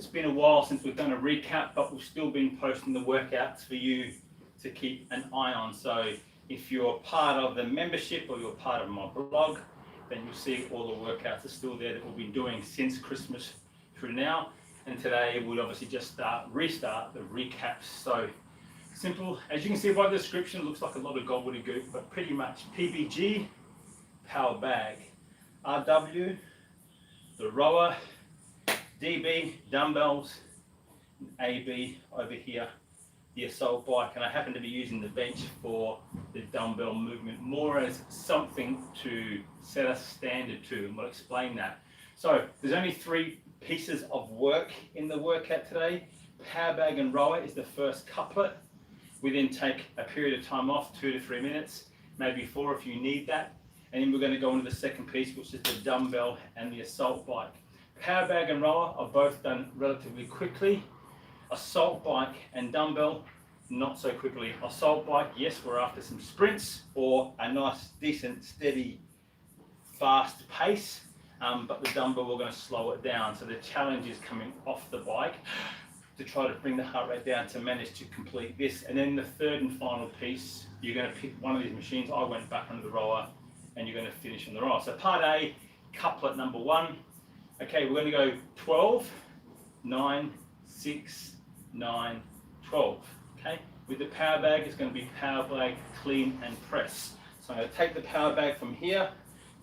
it's been a while since we've done a recap, but we've still been posting the workouts for you to keep an eye on. So if you're part of the membership or you're part of my blog, then you'll see all the workouts are still there that we've been doing since Christmas through now. And today we'll obviously just restart the recaps. So simple, as you can see by the description, it looks like a lot of gobbledygook, but pretty much PBG, power bag, RW, the rower, DB, dumbbells, AB over here, the assault bike, and I happen to be using the bench for the dumbbell movement more as something to set a standard to, and we'll explain that. So there's only 3 pieces of work in the workout today. Power bag and rower is the first couplet. We then take a period of time off, 2 to 3 minutes, maybe 4 if you need that. And then we're going to go into the second piece, which is the dumbbell and the assault bike. Power bag and rower are both done relatively quickly. Assault bike and dumbbell, not so quickly. Assault bike, yes, we're after some sprints or a nice, decent, steady, fast pace. But the dumbbell, we're going to slow it down. So the challenge is coming off the bike to try to bring the heart rate down to manage to complete this. And then the third and final piece, you're going to pick one of these machines. I went back onto the rower and you're going to finish on the rower. So part A, couplet number 1. Okay, we're going to go 12, 9, 6, 9, 12. Okay, with the power bag, it's going to be power bag, clean and press. So I'm going to take the power bag from here,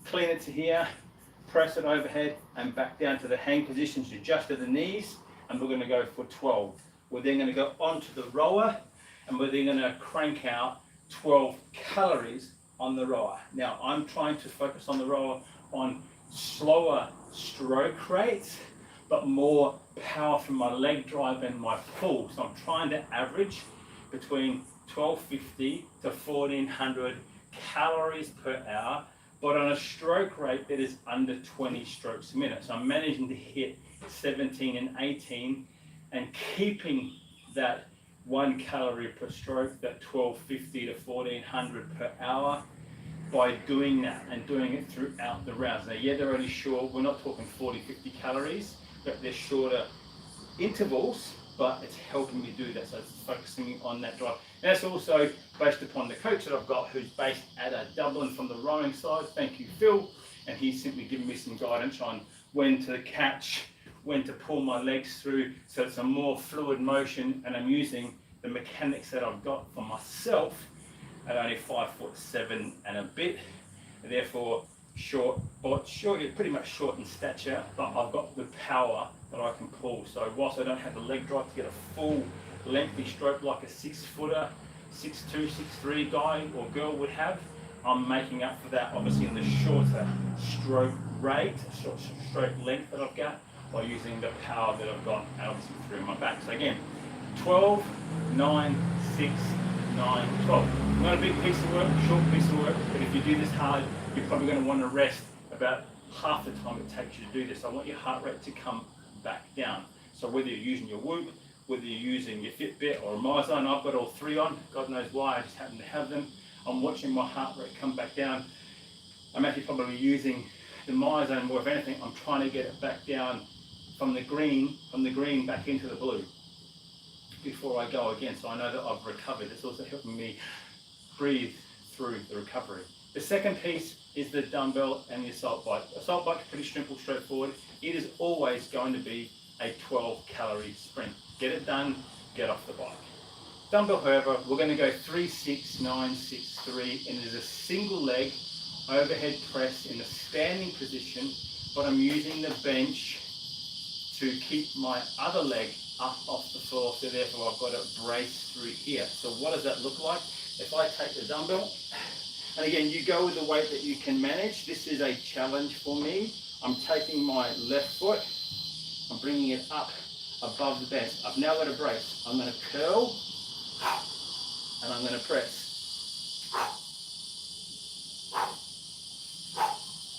clean it to here, press it overhead and back down to the hang positions just at the knees, and we're going to go for 12. We're then going to go onto the rower and we're then going to crank out 12 calories on the rower. Now I'm trying to focus on the rower on slower stroke rates, but more power from my leg drive and my pull. So I'm trying to average between 1250 to 1400 calories per hour, but on a stroke rate that is under 20 strokes a minute. So I'm managing to hit 17 and 18 and keeping that 1 calorie per stroke, that 1250 to 1400 per hour, by doing that and doing it throughout the rounds. Now, yeah, they're only short, we're not talking 40, 50 calories, but they're shorter intervals, but it's helping me do that. So it's focusing on that drive. And that's also based upon the coach that I've got, who's based at Dublin from the rowing side. Thank you, Phil. And he's simply giving me some guidance on when to catch, when to pull my legs through, so it's a more fluid motion, and I'm using the mechanics that I've got for myself at only 5'7" and a bit, and therefore short, pretty much short in stature, but I've got the power that I can pull. So whilst I don't have the leg drive to get a full lengthy stroke like a 6-footer, 6'2", 6'3" guy or girl would have, I'm making up for that obviously in the shorter stroke rate, stroke length that I've got, by using the power that I've got obviously through my back. So again, 12, 9, 6, 9, 12. Not a big piece of work, short piece of work, but if you do this hard, you're probably going to want to rest about half the time it takes you to do this. I want your heart rate to come back down. So whether you're using your Whoop, whether you're using your Fitbit or a MyZone, I've got all 3 on, God knows why, I just happen to have them. I'm watching my heart rate come back down. I'm actually probably using the MyZone more. If anything, I'm trying to get it back down from the green back into the blue before I go again, so I know that I've recovered. It's also helping me breathe through the recovery. The second piece is the dumbbell and the assault bike. Assault bike is pretty simple, straightforward. It is always going to be a 12-calorie sprint. Get it done, get off the bike. Dumbbell, however, we're going to go 3, 6, 9, 6, 3, and there's a single leg overhead press in a standing position, but I'm using the bench to keep my other leg up off the floor, so therefore I've got it braced through here. So what does that look like? If I take the dumbbell, and again, you go with the weight that you can manage. This is a challenge for me. I'm taking my left foot, I'm bringing it up above the bench. I've now got a brace. I'm going to curl, and I'm going to press.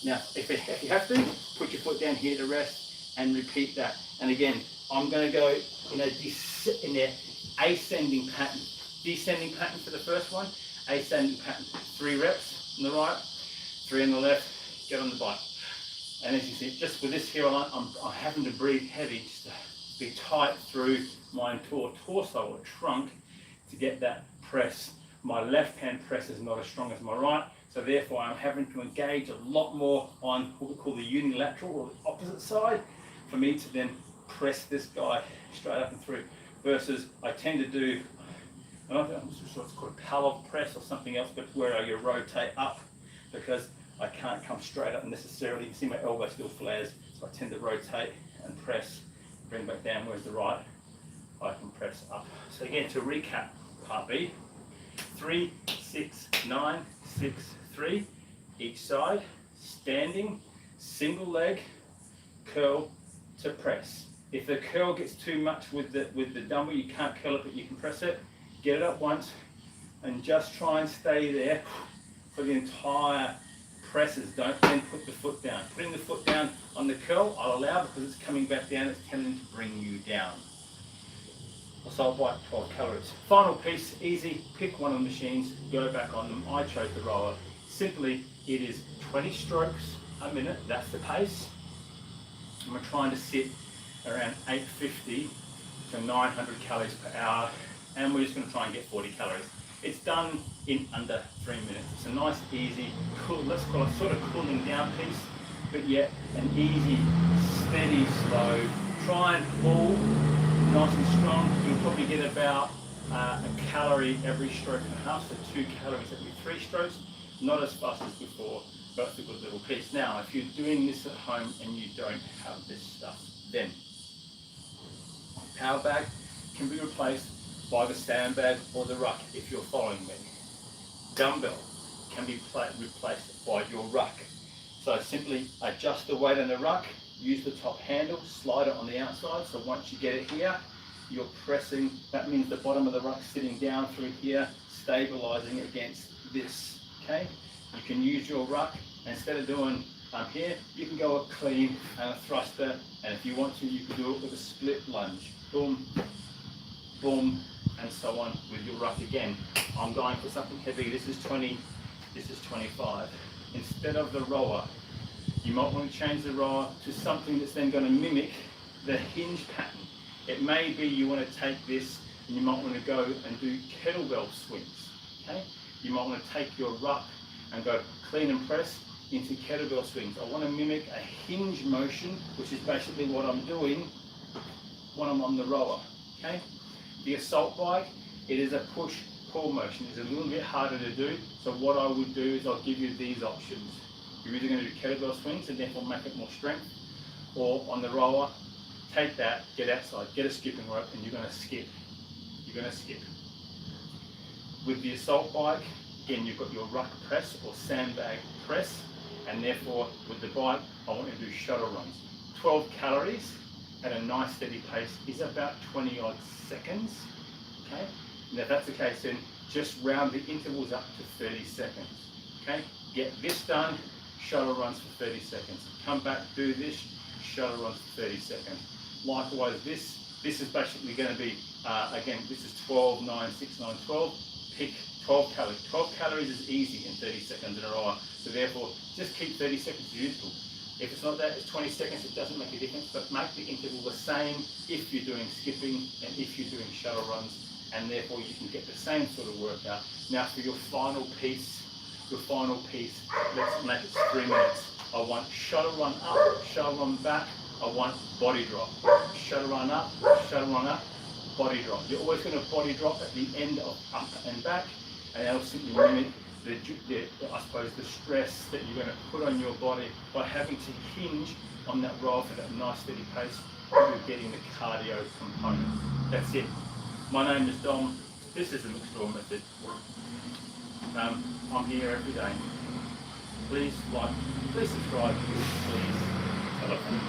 Now, if you have to, put your foot down here to rest and repeat that. And again, I'm going to go in a ascending pattern. Descending pattern for the first one, ascending pattern. 3 reps on the right, 3 on the left, get on the bike. And as you see, just with this here, I'm having to breathe heavy just to be tight through my entire torso or trunk to get that press. My left hand press is not as strong as my right, so therefore I'm having to engage a lot more on what we call the unilateral or the opposite side for me to then press this guy straight up and through, versus I tend to do, I don't know what's called a pallet press or something else, but where I rotate up because I can't come straight up necessarily. You can see my elbow still flares, so I tend to rotate and press, bring back down, whereas the right I can press up. So again, to recap, part B, 3, 6, 9, 6, 3, each side, standing, single leg, curl to press. If the curl gets too much with the dumbbell, you can't curl it, but you can press it. Get it up once and just try and stay there for the entire presses. Don't then put the foot down. Putting the foot down on the curl, I'll allow because it's coming back down, it's tending to bring you down. Assault bike, 12 calories. Final piece, easy, pick one of the machines, go back on them. I chose the rower. Simply, it is 20 strokes a minute, that's the pace. I'm trying to sit around 850 to 900 calories per hour, and we're just going to try and get 40 calories. It's done in under 3 minutes. It's a nice, easy, cool, let's call it sort of cooling down piece, but yet an easy, steady, slow. Try and pull nice and strong. You'll probably get about a calorie every stroke and a half, so 2 calories every 3 strokes. Not as fast as before, but it's a good little piece. Now, if you're doing this at home and you don't have this stuff, then power bag can be replaced by the sandbag or the ruck if you're following me. Dumbbell can be replaced by your ruck. So simply adjust the weight on the ruck, use the top handle, slide it on the outside, so once you get it here, you're pressing, that means the bottom of the ruck sitting down through here, stabilizing against this, okay? You can use your ruck, instead of doing here, you can go a clean and a thruster, and if you want to, you can do it with a split lunge. Boom, boom, and so on with your ruck again. I'm going for something heavy. This is 20, this is 25. Instead of the rower, you might want to change the rower to something that's then going to mimic the hinge pattern. It may be you want to take this and you might want to go and do kettlebell swings. Okay? You might want to take your ruck and go clean and press into kettlebell swings. I want to mimic a hinge motion, which is basically what I'm doing when I'm on the rower. Okay? The assault bike, it is a push-pull motion. It's a little bit harder to do. So what I would do is I'll give you these options. You're either going to do kettlebell swings and therefore make it more strength, or on the rower, take that, get outside, get a skipping rope, and you're going to skip. You're going to skip. With the assault bike, again, you've got your ruck press or sandbag press, and therefore with the bike, I want you to do shuttle runs. 12 calories at a nice steady pace is about 20 odd seconds. Okay, and if that's the case, then just round the intervals up to 30 seconds. Okay, get this done, shuttle runs for 30 seconds. Come back, do this, shuttle runs for 30 seconds. Likewise, this is basically going to be, again, this is 12, 9, 6, 9, 12. Pick 12 calories. 12 calories is easy in 30 seconds in a row. So therefore, just keep 30 seconds useful. If it's not that, it's 20 seconds, it doesn't make a difference, but make the interval the same if you're doing skipping and if you're doing shuttle runs, and therefore you can get the same sort of workout. Now for your final piece, let's make it 3 minutes. I want shuttle run up, shuttle run back, I want body drop. Shuttle run up, body drop. You're always going to body drop at the end of up and back, and that'll simply mimic I suppose the stress that you're going to put on your body by having to hinge on that roll for that nice steady pace. You're getting the cardio component. That's it. My name is Dom. This is the MCSTRAWMethod. I'm here every day. Please like, please subscribe, please tell a friend.